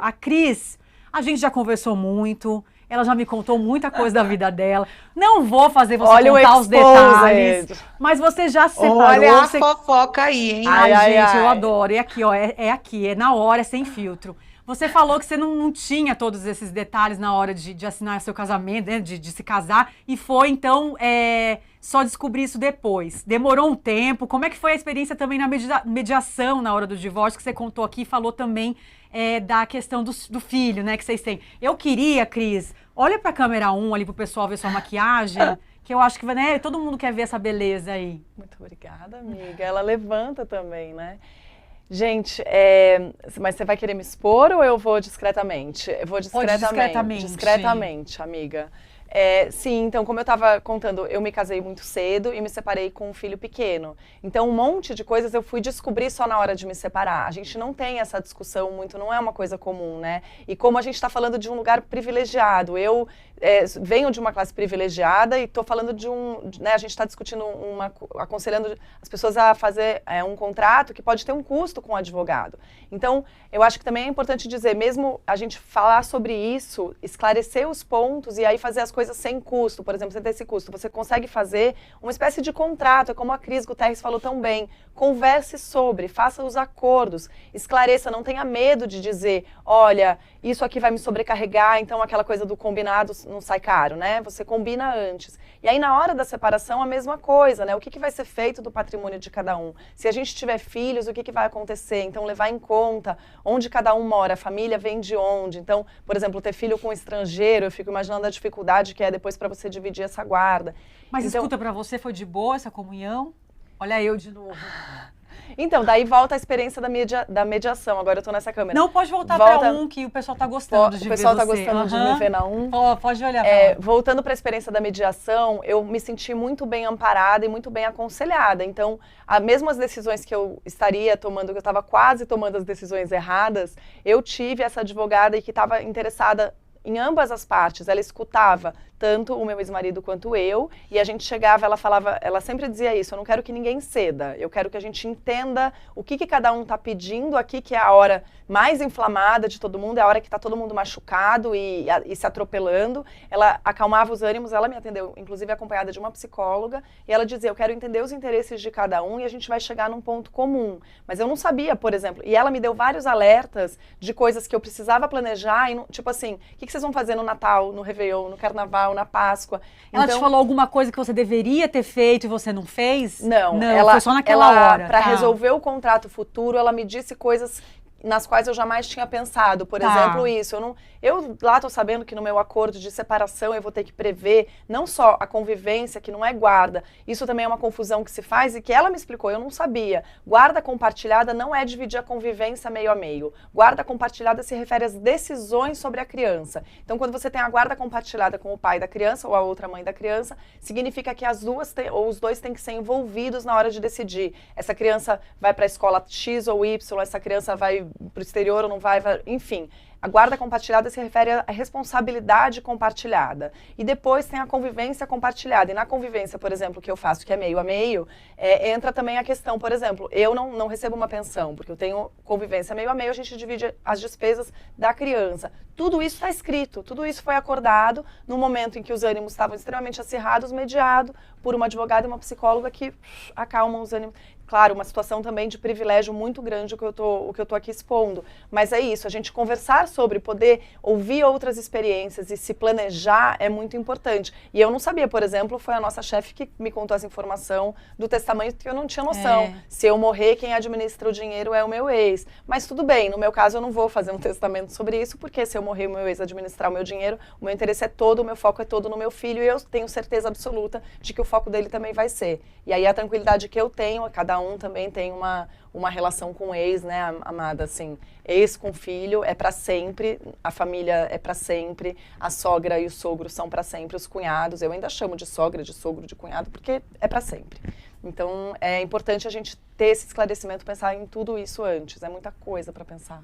A Cris, a gente já conversou muito, ela já me contou muita coisa da vida dela. Não vou fazer você contar os detalhes, mas você já se separou. Olha a fofoca aí, hein? Ai, gente, eu adoro. E aqui, ó, é aqui, é na hora, é sem filtro. Você falou que você não tinha todos esses detalhes na hora de assinar seu casamento, né, de se casar, e foi, então, só descobrir isso depois. Demorou um tempo. Como é que foi a experiência também na mediação na hora do divórcio, que você contou aqui e falou também da questão do filho, né, que vocês têm. Eu queria, Cris, olha pra câmera 1 ali pro pessoal ver sua maquiagem, que eu acho que, né, todo mundo quer ver essa beleza aí. Muito obrigada, amiga. Ela levanta também, né? Gente, mas você vai querer me expor ou eu vou discretamente? Eu vou discretamente. Pode discretamente. Discretamente, amiga. Sim, então, como eu estava contando, eu me casei muito cedo e me separei com um filho pequeno. Então, um monte de coisas eu fui descobrir só na hora de me separar. A gente não tem essa discussão muito, não é uma coisa comum, né? E como a gente está falando de um lugar privilegiado, eu venho de uma classe privilegiada e estou falando né, a gente está discutindo, aconselhando as pessoas a fazer um contrato que pode ter um custo com o advogado. Então, eu acho que também é importante dizer, mesmo a gente falar sobre isso, esclarecer os pontos e aí fazer as coisas sem custo, por exemplo, sem ter esse custo, você consegue fazer uma espécie de contrato, é como a Cris Guterres falou tão bem, converse sobre, faça os acordos, esclareça, não tenha medo de dizer, olha, isso aqui vai me sobrecarregar, então aquela coisa do combinado não sai caro, né? Você combina antes. E aí na hora da separação a mesma coisa, né? O que vai ser feito do patrimônio de cada um? Se a gente tiver filhos, o que vai acontecer? Então levar em conta onde cada um mora, a família vem de onde. Então, por exemplo, ter filho com um estrangeiro, eu fico imaginando a dificuldade que é depois para você dividir essa guarda. Mas então, escuta, para você foi de boa essa comunhão? Olha eu de novo. Então, daí volta a experiência da mediação. Agora eu tô nessa câmera. Não, pode voltar para um que o pessoal tá gostando de ver você. O pessoal tá gostando de me ver na um. Pode olhar. Voltando para a experiência da mediação, eu me senti muito bem amparada e muito bem aconselhada. Então, mesmo as decisões que eu estaria tomando, que eu estava quase tomando as decisões erradas, eu tive essa advogada que estava interessada em ambas as partes. Ela escutava tanto o meu ex-marido quanto eu, e a gente chegava, ela sempre dizia isso, eu não quero que ninguém ceda, eu quero que a gente entenda o que cada um está pedindo aqui, que é a hora mais inflamada de todo mundo, é a hora que está todo mundo machucado e se atropelando. Ela acalmava os ânimos, ela me atendeu, inclusive acompanhada de uma psicóloga, e ela dizia, eu quero entender os interesses de cada um e a gente vai chegar num ponto comum. Mas eu não sabia, por exemplo, e ela me deu vários alertas de coisas que eu precisava planejar, e tipo assim, o que vocês vão fazer no Natal, no Réveillon, no Carnaval, na Páscoa? Ela te falou alguma coisa que você deveria ter feito e você não fez? Não, foi só naquela hora. Para resolver o contrato futuro, ela me disse coisas nas quais eu jamais tinha pensado. Por exemplo, isso. Eu lá estou sabendo que no meu acordo de separação eu vou ter que prever não só a convivência, que não é guarda. Isso também é uma confusão que se faz e que ela me explicou, eu não sabia. Guarda compartilhada não é dividir a convivência meio a meio. Guarda compartilhada se refere às decisões sobre a criança. Então, quando você tem a guarda compartilhada com o pai da criança ou a outra mãe da criança, significa que as duas ou os dois têm que ser envolvidos na hora de decidir. Essa criança vai para a escola X ou Y, essa criança vai para o exterior ou não vai, enfim. A guarda compartilhada se refere à responsabilidade compartilhada. E depois tem a convivência compartilhada. E na convivência, por exemplo, que eu faço, que é meio a meio, entra também a questão, por exemplo, eu não recebo uma pensão, porque eu tenho convivência meio a meio, a gente divide as despesas da criança. Tudo isso está escrito, tudo isso foi acordado no momento em que os ânimos estavam extremamente acirrados, mediado por uma advogada e uma psicóloga que acalmam os ânimos. Claro, uma situação também de privilégio muito grande o que eu tô aqui expondo. Mas é isso, a gente conversar sobre, poder ouvir outras experiências e se planejar é muito importante. E eu não sabia, por exemplo, foi a nossa chefe que me contou essa informação do testamento que eu não tinha noção. Se eu morrer, quem administra o dinheiro é o meu ex. Mas tudo bem, no meu caso eu não vou fazer um testamento sobre isso, porque se eu morrer, o meu ex administrar o meu dinheiro, o meu interesse é todo, o meu foco é todo no meu filho e eu tenho certeza absoluta de que o foco dele também vai ser. E aí a tranquilidade que eu tenho, cada um também tem uma relação com o ex, né, amada, assim, ex com filho é para sempre, a família é para sempre, a sogra e o sogro são para sempre, os cunhados, eu ainda chamo de sogra, de sogro, de cunhado, porque é para sempre. Então, é importante a gente ter esse esclarecimento, pensar em tudo isso antes, é muita coisa para pensar.